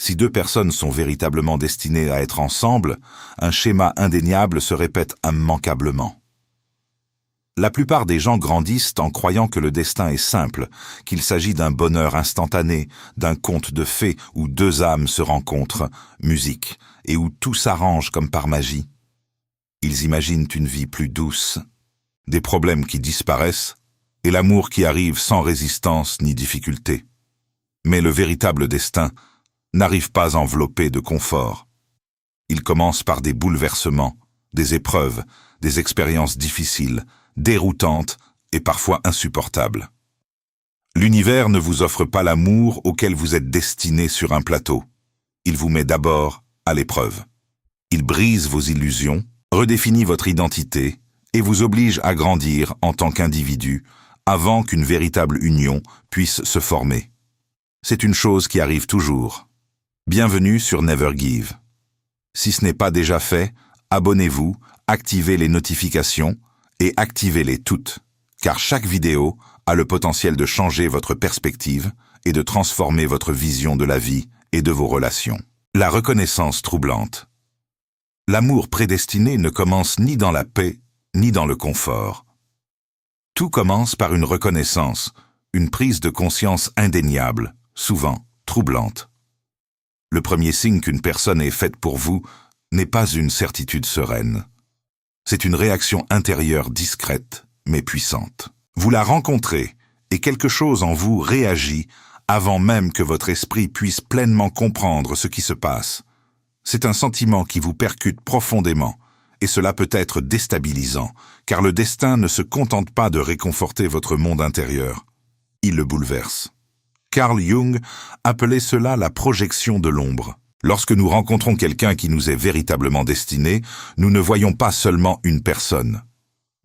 Si deux personnes sont véritablement destinées à être ensemble, un schéma indéniable se répète immanquablement. La plupart des gens grandissent en croyant que le destin est simple, qu'il s'agit d'un bonheur instantané, d'un conte de fées où deux âmes se rencontrent, musique, et où tout s'arrange comme par magie. Ils imaginent une vie plus douce, des problèmes qui disparaissent, et l'amour qui arrive sans résistance ni difficulté. Mais le véritable destin n'arrive pas enveloppé de confort. Il commence par des bouleversements, des épreuves, des expériences difficiles, déroutantes et parfois insupportables. L'univers ne vous offre pas l'amour auquel vous êtes destiné sur un plateau. Il vous met d'abord à l'épreuve. Il brise vos illusions, redéfinit votre identité et vous oblige à grandir en tant qu'individu avant qu'une véritable union puisse se former. C'est une chose qui arrive toujours. Bienvenue sur Never Give. Si ce n'est pas déjà fait, abonnez-vous, activez les notifications et activez-les toutes, car chaque vidéo a le potentiel de changer votre perspective et de transformer votre vision de la vie et de vos relations. La reconnaissance troublante. L'amour prédestiné ne commence ni dans la paix, ni dans le confort. Tout commence par une reconnaissance, une prise de conscience indéniable, souvent troublante. Le premier signe qu'une personne est faite pour vous n'est pas une certitude sereine. C'est une réaction intérieure discrète, mais puissante. Vous la rencontrez et quelque chose en vous réagit avant même que votre esprit puisse pleinement comprendre ce qui se passe. C'est un sentiment qui vous percute profondément, et cela peut être déstabilisant, car le destin ne se contente pas de réconforter votre monde intérieur. Il le bouleverse. Carl Jung appelait cela la projection de l'ombre. Lorsque nous rencontrons quelqu'un qui nous est véritablement destiné, nous ne voyons pas seulement une personne.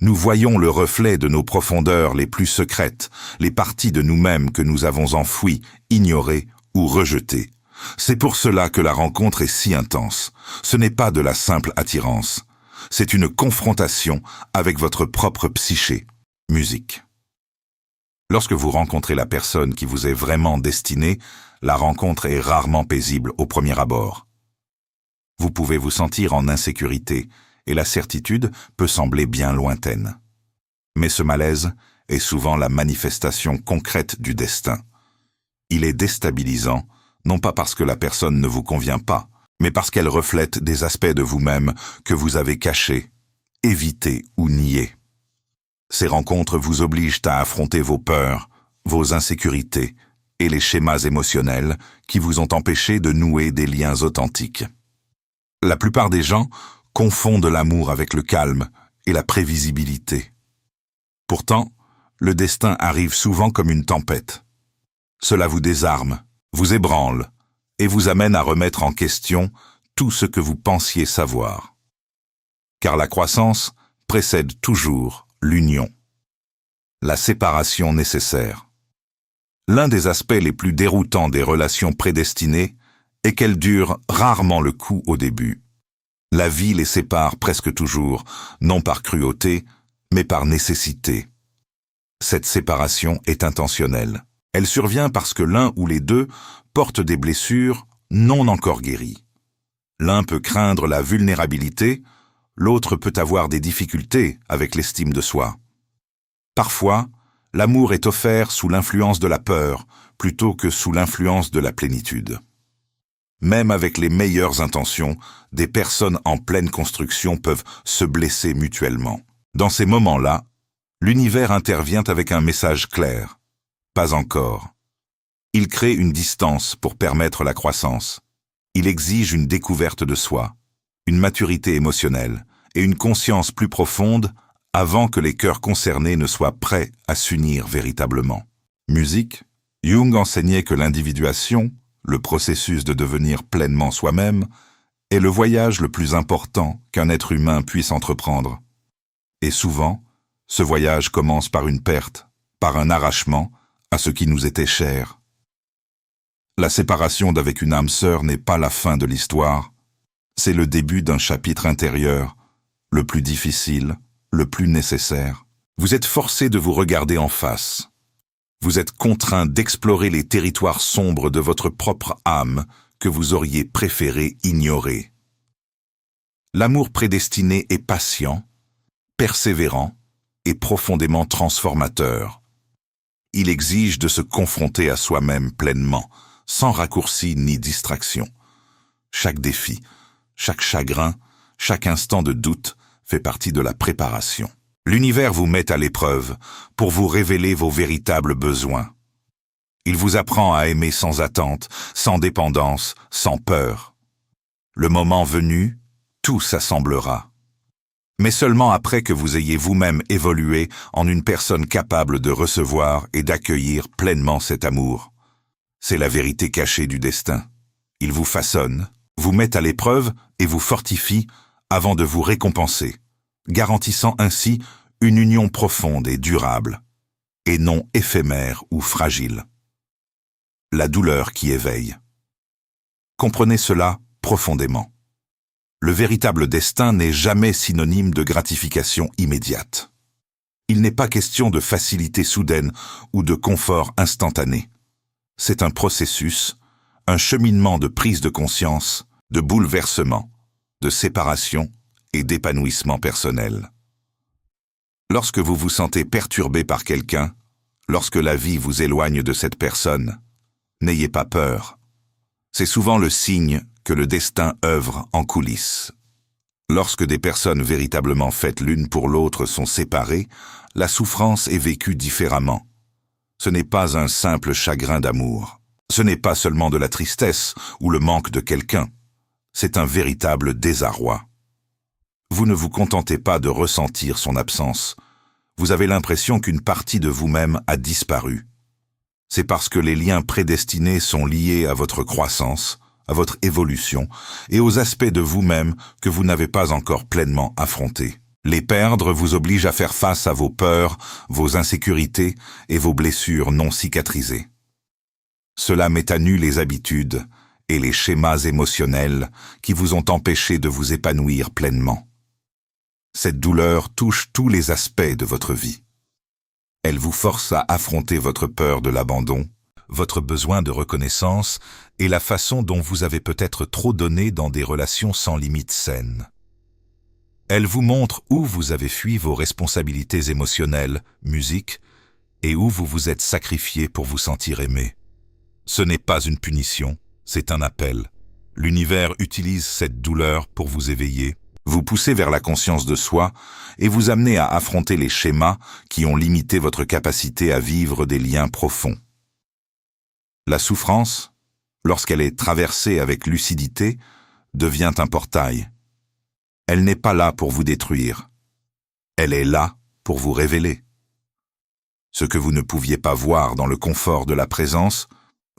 Nous voyons le reflet de nos profondeurs les plus secrètes, les parties de nous-mêmes que nous avons enfouies, ignorées ou rejetées. C'est pour cela que la rencontre est si intense. Ce n'est pas de la simple attirance. C'est une confrontation avec votre propre psyché. Musique. Lorsque vous rencontrez la personne qui vous est vraiment destinée, la rencontre est rarement paisible au premier abord. Vous pouvez vous sentir en insécurité et la certitude peut sembler bien lointaine. Mais ce malaise est souvent la manifestation concrète du destin. Il est déstabilisant, non pas parce que la personne ne vous convient pas, mais parce qu'elle reflète des aspects de vous-même que vous avez cachés, évités ou niés. Ces rencontres vous obligent à affronter vos peurs, vos insécurités et les schémas émotionnels qui vous ont empêché de nouer des liens authentiques. La plupart des gens confondent l'amour avec le calme et la prévisibilité. Pourtant, le destin arrive souvent comme une tempête. Cela vous désarme, vous ébranle et vous amène à remettre en question tout ce que vous pensiez savoir. Car la croissance précède toujours l'union. La séparation nécessaire. L'un des aspects les plus déroutants des relations prédestinées est qu'elles durent rarement le coup au début. La vie les sépare presque toujours, non par cruauté, mais par nécessité. Cette séparation est intentionnelle. Elle survient parce que l'un ou les deux portent des blessures non encore guéries. L'un peut craindre la vulnérabilité, l'autre peut avoir des difficultés avec l'estime de soi. Parfois, l'amour est offert sous l'influence de la peur plutôt que sous l'influence de la plénitude. Même avec les meilleures intentions, des personnes en pleine construction peuvent se blesser mutuellement. Dans ces moments-là, l'univers intervient avec un message clair. Pas encore. Il crée une distance pour permettre la croissance. Il exige une découverte de soi, une maturité émotionnelle et une conscience plus profonde avant que les cœurs concernés ne soient prêts à s'unir véritablement. Musique. Jung enseignait que l'individuation, le processus de devenir pleinement soi-même, est le voyage le plus important qu'un être humain puisse entreprendre. Et souvent, ce voyage commence par une perte, par un arrachement à ce qui nous était cher. La séparation d'avec une âme sœur n'est pas la fin de l'histoire, c'est le début d'un chapitre intérieur, le plus difficile, le plus nécessaire. Vous êtes forcé de vous regarder en face. Vous êtes contraint d'explorer les territoires sombres de votre propre âme que vous auriez préféré ignorer. L'amour prédestiné est patient, persévérant et profondément transformateur. Il exige de se confronter à soi-même pleinement, sans raccourci ni distraction. Chaque défi, chaque chagrin, chaque instant de doute fait partie de la préparation. L'univers vous met à l'épreuve pour vous révéler vos véritables besoins. Il vous apprend à aimer sans attente, sans dépendance, sans peur. Le moment venu, tout s'assemblera. Mais seulement après que vous ayez vous-même évolué en une personne capable de recevoir et d'accueillir pleinement cet amour. C'est la vérité cachée du destin. Il vous façonne, vous met à l'épreuve et vous fortifie avant de vous récompenser, garantissant ainsi une union profonde et durable, et non éphémère ou fragile. La douleur qui éveille. Comprenez cela profondément. Le véritable destin n'est jamais synonyme de gratification immédiate. Il n'est pas question de facilité soudaine ou de confort instantané. C'est un processus, un cheminement de prise de conscience, de bouleversement, de séparation et d'épanouissement personnel. Lorsque vous vous sentez perturbé par quelqu'un, lorsque la vie vous éloigne de cette personne, n'ayez pas peur. C'est souvent le signe que le destin œuvre en coulisses. Lorsque des personnes véritablement faites l'une pour l'autre sont séparées, la souffrance est vécue différemment. Ce n'est pas un simple chagrin d'amour. Ce n'est pas seulement de la tristesse ou le manque de quelqu'un. C'est un véritable désarroi. Vous ne vous contentez pas de ressentir son absence. Vous avez l'impression qu'une partie de vous-même a disparu. C'est parce que les liens prédestinés sont liés à votre croissance, à votre évolution et aux aspects de vous-même que vous n'avez pas encore pleinement affrontés. Les perdre vous oblige à faire face à vos peurs, vos insécurités et vos blessures non cicatrisées. Cela met à nu les habitudes et les schémas émotionnels qui vous ont empêché de vous épanouir pleinement. Cette douleur touche tous les aspects de votre vie. Elle vous force à affronter votre peur de l'abandon, votre besoin de reconnaissance et la façon dont vous avez peut-être trop donné dans des relations sans limite saines. Elle vous montre où vous avez fui vos responsabilités émotionnelles, musique, et où vous vous êtes sacrifié pour vous sentir aimé. Ce n'est pas une punition, c'est un appel. L'univers utilise cette douleur pour vous éveiller, vous pousser vers la conscience de soi et vous amener à affronter les schémas qui ont limité votre capacité à vivre des liens profonds. La souffrance, lorsqu'elle est traversée avec lucidité, devient un portail. Elle n'est pas là pour vous détruire. Elle est là pour vous révéler. Ce que vous ne pouviez pas voir dans le confort de la présence,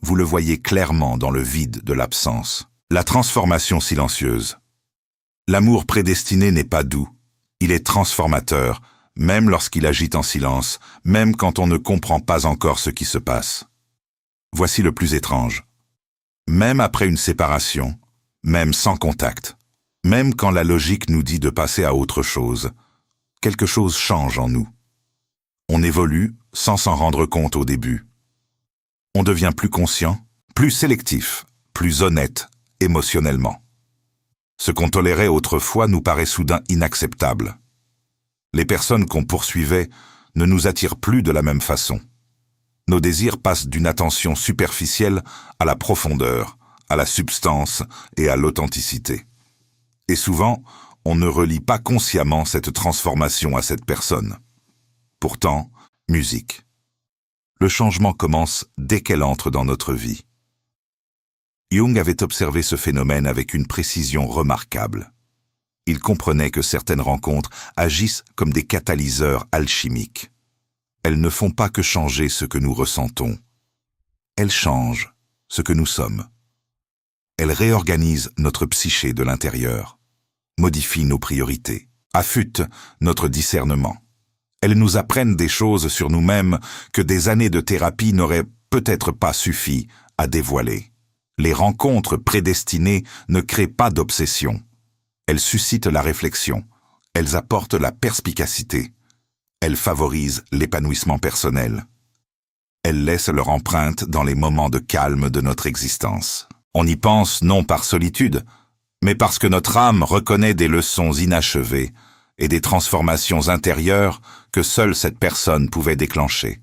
vous le voyez clairement dans le vide de l'absence. La transformation silencieuse. L'amour prédestiné n'est pas doux. Il est transformateur, même lorsqu'il agit en silence, même quand on ne comprend pas encore ce qui se passe. Voici le plus étrange. Même après une séparation, même sans contact, même quand la logique nous dit de passer à autre chose, quelque chose change en nous. On évolue sans s'en rendre compte au début. On devient plus conscient, plus sélectif, plus honnête émotionnellement. Ce qu'on tolérait autrefois nous paraît soudain inacceptable. Les personnes qu'on poursuivait ne nous attirent plus de la même façon. Nos désirs passent d'une attention superficielle à la profondeur, à la substance et à l'authenticité. Et souvent, on ne relie pas consciemment cette transformation à cette personne. Pourtant, musique. Le changement commence dès qu'elle entre dans notre vie. Jung avait observé ce phénomène avec une précision remarquable. Il comprenait que certaines rencontres agissent comme des catalyseurs alchimiques. Elles ne font pas que changer ce que nous ressentons. Elles changent ce que nous sommes. Elles réorganisent notre psyché de l'intérieur, modifient nos priorités, affûtent notre discernement. Elles nous apprennent des choses sur nous-mêmes que des années de thérapie n'auraient peut-être pas suffi à dévoiler. Les rencontres prédestinées ne créent pas d'obsession. Elles suscitent la réflexion. Elles apportent la perspicacité. Elles favorisent l'épanouissement personnel. Elles laissent leur empreinte dans les moments de calme de notre existence. On y pense non par solitude, mais parce que notre âme reconnaît des leçons inachevées et des transformations intérieures que seule cette personne pouvait déclencher.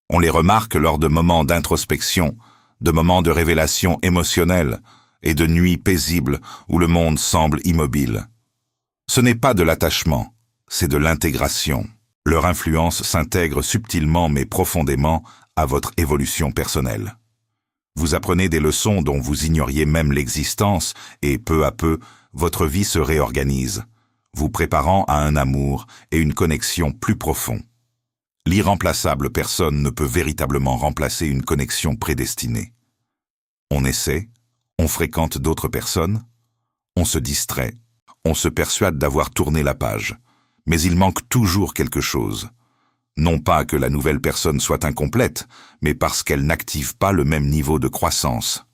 On les remarque lors de moments d'introspection, de moments de révélation émotionnelle et de nuits paisibles où le monde semble immobile. Ce n'est pas de l'attachement, c'est de l'intégration. Leur influence s'intègre subtilement mais profondément à votre évolution personnelle. Vous apprenez des leçons dont vous ignoriez même l'existence et peu à peu, votre vie se réorganise, vous préparant à un amour et une connexion plus profonds. L'irremplaçable personne ne peut véritablement remplacer une connexion prédestinée. On essaie, on fréquente d'autres personnes, on se distrait, on se persuade d'avoir tourné la page, mais il manque toujours quelque chose. Non pas que la nouvelle personne soit incomplète, mais parce qu'elle n'active pas le même niveau de croissance.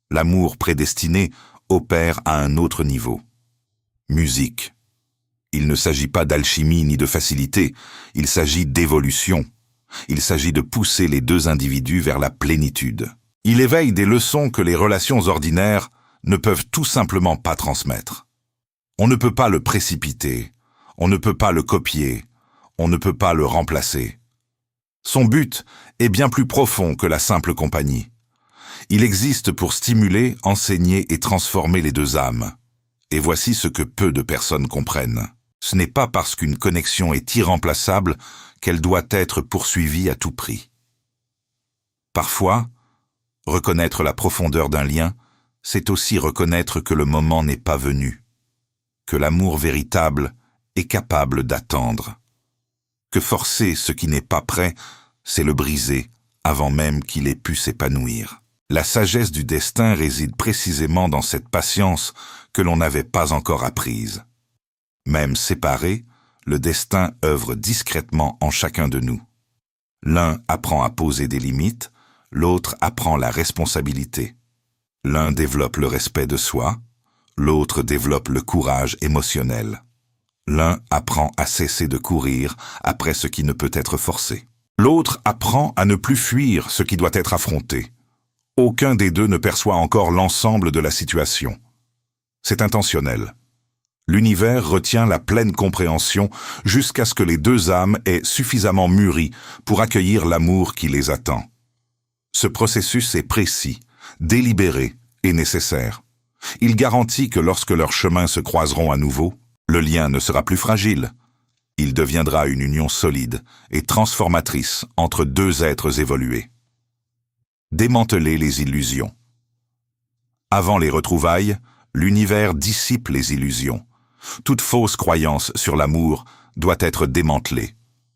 L'amour prédestiné opère à un autre niveau. Musique. Il ne s'agit pas d'alchimie ni de facilité, il s'agit d'évolution. Il s'agit de pousser les deux individus vers la plénitude. Il éveille des leçons que les relations ordinaires ne peuvent tout simplement pas transmettre. On ne peut pas le précipiter, on ne peut pas le copier, on ne peut pas le remplacer. Son but est bien plus profond que la simple compagnie. Il existe pour stimuler, enseigner et transformer les deux âmes. Et voici ce que peu de personnes comprennent. Ce n'est pas parce qu'une connexion est irremplaçable qu'elle doit être poursuivie à tout prix. Parfois, reconnaître la profondeur d'un lien, c'est aussi reconnaître que le moment n'est pas venu, que l'amour véritable est capable d'attendre, que forcer ce qui n'est pas prêt, c'est le briser avant même qu'il ait pu s'épanouir. La sagesse du destin réside précisément dans cette patience que l'on n'avait pas encore apprise. Même séparés, le destin œuvre discrètement en chacun de nous. L'un apprend à poser des limites, l'autre apprend la responsabilité. L'un développe le respect de soi, l'autre développe le courage émotionnel. L'un apprend à cesser de courir après ce qui ne peut être forcé. L'autre apprend à ne plus fuir ce qui doit être affronté. Aucun des deux ne perçoit encore l'ensemble de la situation. C'est intentionnel. L'univers retient la pleine compréhension jusqu'à ce que les deux âmes aient suffisamment mûri pour accueillir l'amour qui les attend. Ce processus est précis, délibéré et nécessaire. Il garantit que lorsque leurs chemins se croiseront à nouveau, le lien ne sera plus fragile. Il deviendra une union solide et transformatrice entre deux êtres évolués. Démanteler les illusions. Avant les retrouvailles, l'univers dissipe les illusions. Toute fausse croyance sur l'amour doit être démantelée.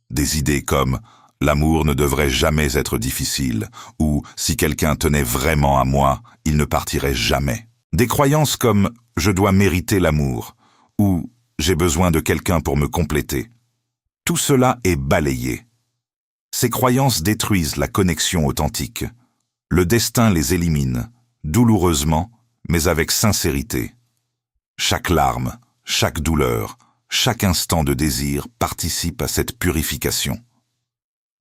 Des idées comme « l'amour ne devrait jamais être difficile » ou « si quelqu'un tenait vraiment à moi, il ne partirait jamais ». Des croyances comme « je dois mériter l'amour » ou « j'ai besoin de quelqu'un pour me compléter ». Tout cela est balayé. Ces croyances détruisent la connexion authentique. Le destin les élimine, douloureusement, mais avec sincérité. Chaque larme, chaque douleur, chaque instant de désir participe à cette purification.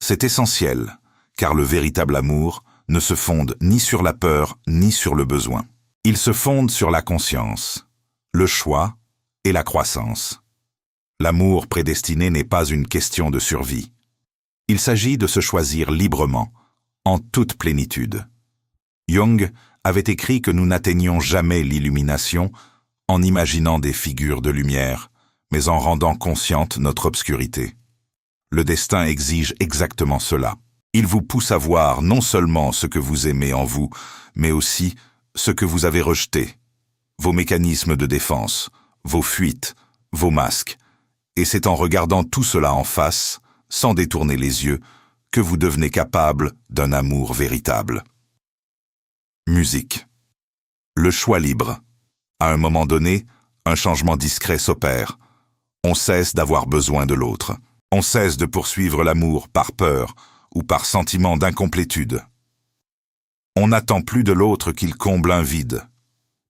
C'est essentiel, car le véritable amour ne se fonde ni sur la peur ni sur le besoin. Il se fonde sur la conscience, le choix et la croissance. L'amour prédestiné n'est pas une question de survie. Il s'agit de se choisir librement, en toute plénitude. Jung avait écrit que nous n'atteignions jamais l'illumination en imaginant des figures de lumière, mais en rendant consciente notre obscurité. Le destin exige exactement cela. Il vous pousse à voir non seulement ce que vous aimez en vous, mais aussi ce que vous avez rejeté, vos mécanismes de défense, vos fuites, vos masques. Et c'est en regardant tout cela en face, sans détourner les yeux, que vous devenez capable d'un amour véritable. Musique. Le choix libre. À un moment donné, un changement discret s'opère. On cesse d'avoir besoin de l'autre. On cesse de poursuivre l'amour par peur ou par sentiment d'incomplétude. On n'attend plus de l'autre qu'il comble un vide,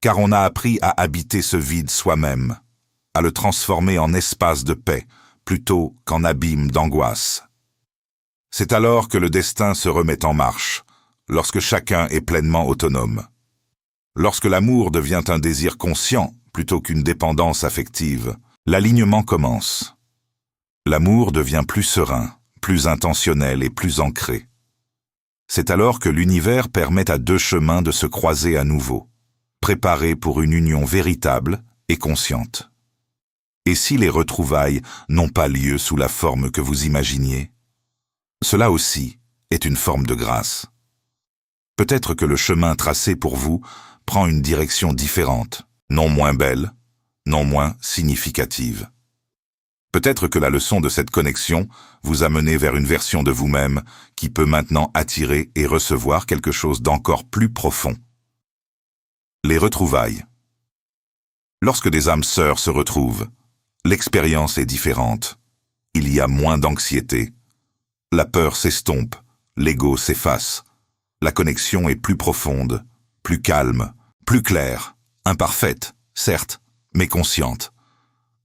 car on a appris à habiter ce vide soi-même, à le transformer en espace de paix plutôt qu'en abîme d'angoisse. C'est alors que le destin se remet en marche, lorsque chacun est pleinement autonome. Lorsque l'amour devient un désir conscient plutôt qu'une dépendance affective, l'alignement commence. L'amour devient plus serein, plus intentionnel et plus ancré. C'est alors que l'univers permet à deux chemins de se croiser à nouveau, préparés pour une union véritable et consciente. Et si les retrouvailles n'ont pas lieu sous la forme que vous imaginiez? Cela aussi est une forme de grâce. Peut-être que le chemin tracé pour vous prend une direction différente, non moins belle, non moins significative. Peut-être que la leçon de cette connexion vous a mené vers une version de vous-même qui peut maintenant attirer et recevoir quelque chose d'encore plus profond. Les retrouvailles. Lorsque des âmes sœurs se retrouvent, l'expérience est différente. Il y a moins d'anxiété. La peur s'estompe, l'ego s'efface. La connexion est plus profonde, plus calme, plus claire, imparfaite, certes, mais consciente.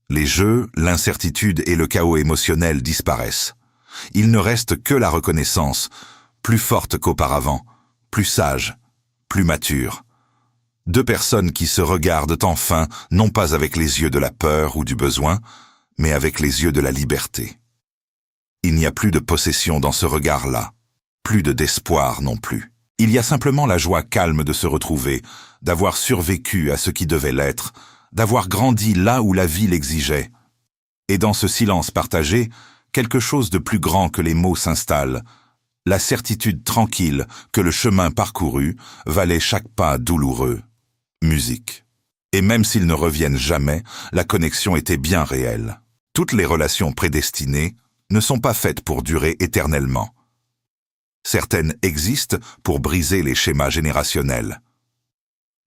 Les jeux, l'incertitude et le chaos émotionnel disparaissent. Il ne reste que la reconnaissance, plus forte qu'auparavant, plus sage, plus mature. Deux personnes qui se regardent enfin, non pas avec les yeux de la peur ou du besoin, mais avec les yeux de la liberté. Il n'y a plus de possession dans ce regard-là, plus de d'espoir non plus. Il y a simplement la joie calme de se retrouver, d'avoir survécu à ce qui devait l'être, d'avoir grandi là où la vie l'exigeait. Et dans ce silence partagé, quelque chose de plus grand que les mots s'installe, la certitude tranquille que le chemin parcouru valait chaque pas douloureux. Musique. Et même s'ils ne reviennent jamais, la connexion était bien réelle. Toutes les relations prédestinées ne sont pas faites pour durer éternellement. Certaines existent pour briser les schémas générationnels.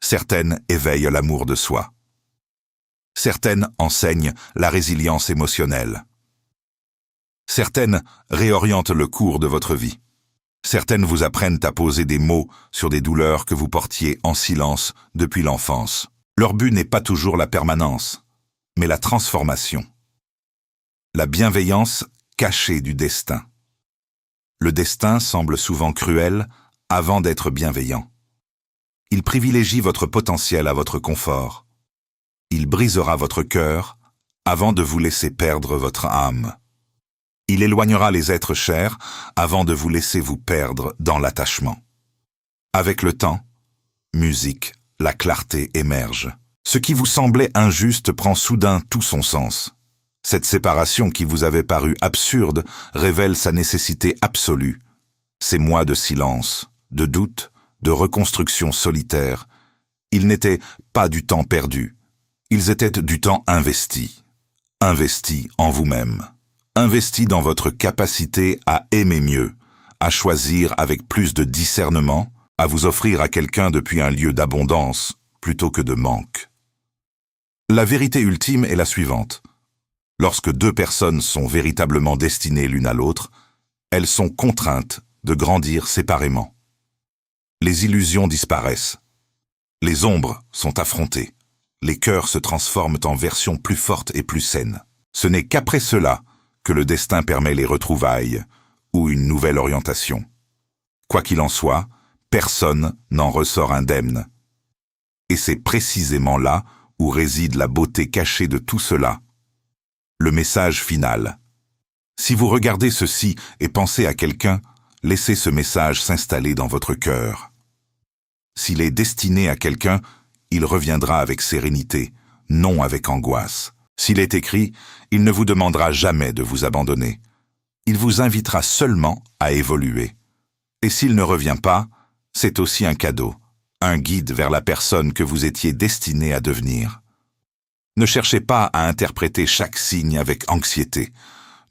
Certaines éveillent l'amour de soi. Certaines enseignent la résilience émotionnelle. Certaines réorientent le cours de votre vie. Certaines vous apprennent à poser des mots sur des douleurs que vous portiez en silence depuis l'enfance. Leur but n'est pas toujours la permanence, mais la transformation. La bienveillance cachée du destin. Le destin semble souvent cruel avant d'être bienveillant. Il privilégie votre potentiel à votre confort. Il brisera votre cœur avant de vous laisser perdre votre âme. Il éloignera les êtres chers avant de vous laisser vous perdre dans l'attachement. Avec le temps, musique, la clarté émerge. Ce qui vous semblait injuste prend soudain tout son sens. Cette séparation qui vous avait paru absurde révèle sa nécessité absolue. Ces mois de silence, de doute, de reconstruction solitaire, ils n'étaient pas du temps perdu. Ils étaient du temps investi. Investi en vous-même. Investi dans votre capacité à aimer mieux, à choisir avec plus de discernement, à vous offrir à quelqu'un depuis un lieu d'abondance plutôt que de manque. La vérité ultime est la suivante. Lorsque deux personnes sont véritablement destinées l'une à l'autre, elles sont contraintes de grandir séparément. Les illusions disparaissent. Les ombres sont affrontées. Les cœurs se transforment en versions plus fortes et plus saines. Ce n'est qu'après cela que le destin permet les retrouvailles ou une nouvelle orientation. Quoi qu'il en soit, personne n'en ressort indemne. Et c'est précisément là où réside la beauté cachée de tout cela. Le message final. Si vous regardez ceci et pensez à quelqu'un, laissez ce message s'installer dans votre cœur. S'il est destiné à quelqu'un, il reviendra avec sérénité, non avec angoisse. S'il est écrit, il ne vous demandera jamais de vous abandonner. Il vous invitera seulement à évoluer. Et s'il ne revient pas, c'est aussi un cadeau, un guide vers la personne que vous étiez destiné à devenir. Ne cherchez pas à interpréter chaque signe avec anxiété.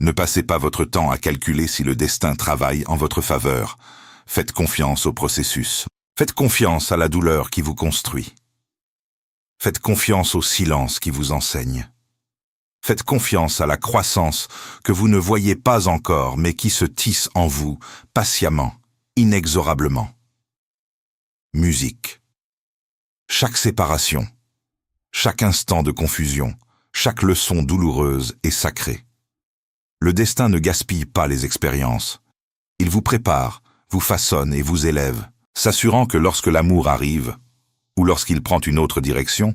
Ne passez pas votre temps à calculer si le destin travaille en votre faveur. Faites confiance au processus. Faites confiance à la douleur qui vous construit. Faites confiance au silence qui vous enseigne. Faites confiance à la croissance que vous ne voyez pas encore mais qui se tisse en vous, patiemment, inexorablement. Musique. Chaque séparation, chaque instant de confusion, chaque leçon douloureuse est sacrée. Le destin ne gaspille pas les expériences. Il vous prépare, vous façonne et vous élève, s'assurant que lorsque l'amour arrive, ou lorsqu'il prend une autre direction,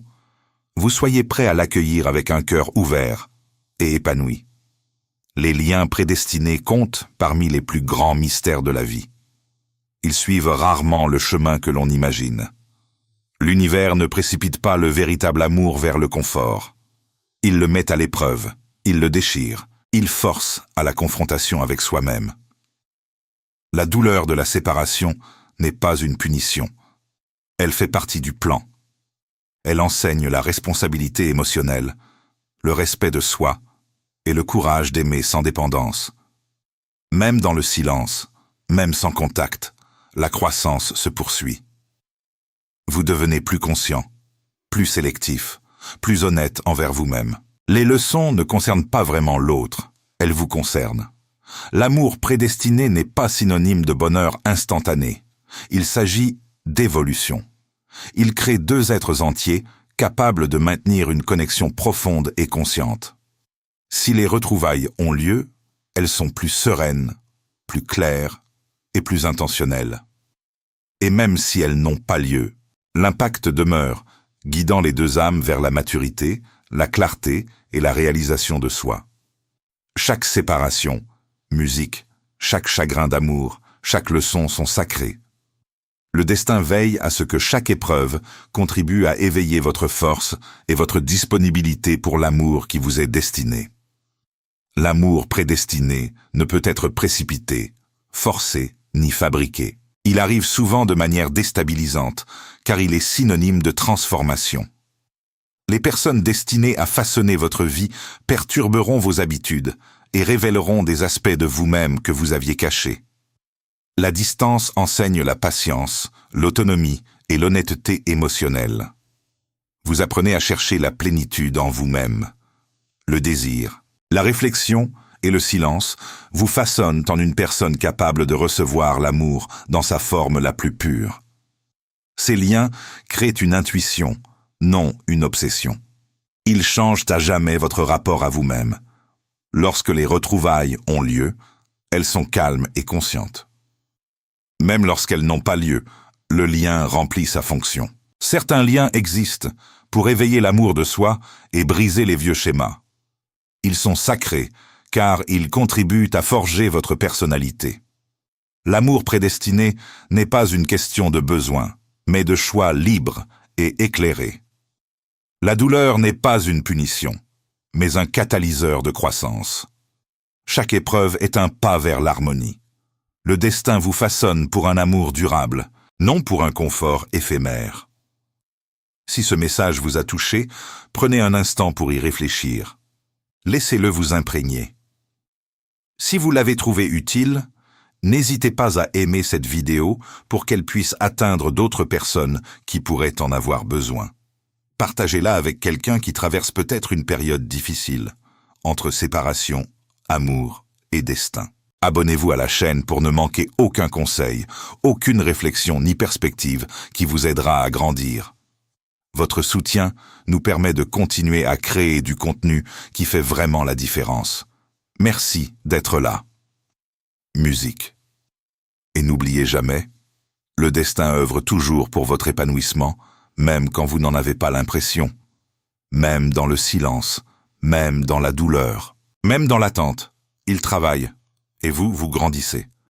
vous soyez prêt à l'accueillir avec un cœur ouvert et épanoui. Les liens prédestinés comptent parmi les plus grands mystères de la vie. Ils suivent rarement le chemin que l'on imagine. L'univers ne précipite pas le véritable amour vers le confort. Il le met à l'épreuve, il le déchire, il force à la confrontation avec soi-même. La douleur de la séparation n'est pas une punition. Elle fait partie du plan. Elle enseigne la responsabilité émotionnelle, le respect de soi et le courage d'aimer sans dépendance. Même dans le silence, même sans contact, la croissance se poursuit. Vous devenez plus conscient, plus sélectif, plus honnête envers vous-même. Les leçons ne concernent pas vraiment l'autre, elles vous concernent. L'amour prédestiné n'est pas synonyme de bonheur instantané. Il s'agit d'évolution. Il crée deux êtres entiers capables de maintenir une connexion profonde et consciente. Si les retrouvailles ont lieu, elles sont plus sereines, plus claires et plus intentionnelles. Et même si elles n'ont pas lieu, l'impact demeure, guidant les deux âmes vers la maturité, la clarté et la réalisation de soi. Chaque séparation, musique, chaque chagrin d'amour, chaque leçon sont sacrées. Le destin veille à ce que chaque épreuve contribue à éveiller votre force et votre disponibilité pour l'amour qui vous est destiné. L'amour prédestiné ne peut être précipité, forcé ni fabriqué. Il arrive souvent de manière déstabilisante, car il est synonyme de transformation. Les personnes destinées à façonner votre vie perturberont vos habitudes et révéleront des aspects de vous-même que vous aviez cachés. La distance enseigne la patience, l'autonomie et l'honnêteté émotionnelle. Vous apprenez à chercher la plénitude en vous-même. Le désir, la réflexion et le silence vous façonnent en une personne capable de recevoir l'amour dans sa forme la plus pure. Ces liens créent une intuition, non une obsession. Ils changent à jamais votre rapport à vous-même. Lorsque les retrouvailles ont lieu, elles sont calmes et conscientes. Même lorsqu'elles n'ont pas lieu, le lien remplit sa fonction. Certains liens existent pour éveiller l'amour de soi et briser les vieux schémas. Ils sont sacrés, car ils contribuent à forger votre personnalité. L'amour prédestiné n'est pas une question de besoin, mais de choix libre et éclairé. La douleur n'est pas une punition, mais un catalyseur de croissance. Chaque épreuve est un pas vers l'harmonie. Le destin vous façonne pour un amour durable, non pour un confort éphémère. Si ce message vous a touché, prenez un instant pour y réfléchir. Laissez-le vous imprégner. Si vous l'avez trouvé utile, n'hésitez pas à aimer cette vidéo pour qu'elle puisse atteindre d'autres personnes qui pourraient en avoir besoin. Partagez-la avec quelqu'un qui traverse peut-être une période difficile, entre séparation, amour et destin. Abonnez-vous à la chaîne pour ne manquer aucun conseil, aucune réflexion ni perspective qui vous aidera à grandir. Votre soutien nous permet de continuer à créer du contenu qui fait vraiment la différence. Merci d'être là. Musique. Et n'oubliez jamais, le destin œuvre toujours pour votre épanouissement, même quand vous n'en avez pas l'impression, même dans le silence, même dans la douleur, même dans l'attente. Il travaille, et vous grandissez.